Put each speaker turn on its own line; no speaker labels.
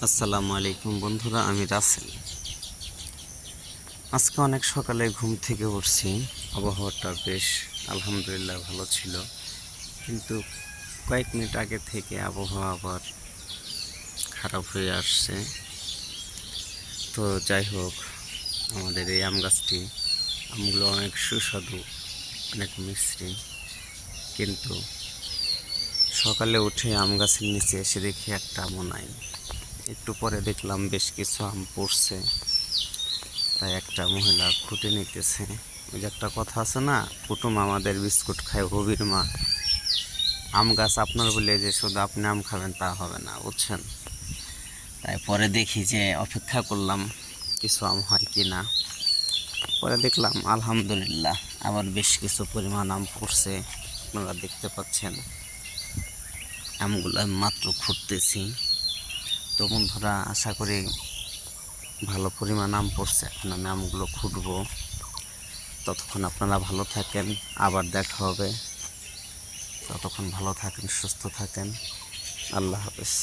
আসসালামু আলাইকুম বন্ধুরা, আমি রাসেল। আজকে অনেক সকালে ঘুম থেকে উঠছি। আবহাওয়াটা বেশ আলহামদুলিল্লাহ ভালো ছিল, কিন্তু কয়েক মিনিট আগে থেকে আবহাওয়া আবার খারাপ হয়ে আসছে। তো যাই হোক, আমাদের এই আম গাছটি, আমগুলো অনেক সুস্বাদু, অনেক মিষ্টি, কিন্তু সকালে উঠে আম গাছের নিচে এসে দেখি একটা আমও নাই। একটু পরে দেখলাম বেশ কিছু আম পড়ছে, তাই একটা মহিলা খুঁটে নিতেছে। ওই যে একটা কথা আছে না, কুটুম আমাদের বিস্কুট খায় হবির মা। আম গাছ আপনার বলে যে শুধু আপনি আম খাবেন তা হবে না, বুঝছেন। তাই পরে দেখি যে অপেক্ষা করলাম কিছু আম হয় কি না। পরে দেখলাম আলহামদুলিল্লাহ আবার বেশ কিছু পরিমাণ আম পড়ছে। আপনারা দেখতে পাচ্ছেন আমগুলো আমি মাত্র খুঁটতেছি। তো বন্ধুরা, আশা করি ভালো পরিমাণ আম পড়ছে। এখন আমি আমগুলো খুঁটবো। ততক্ষণ আপনারা ভালো থাকেন, আবার দেখা হবে। ততক্ষণ ভালো থাকেন, সুস্থ থাকেন। আল্লাহ হাফেজ।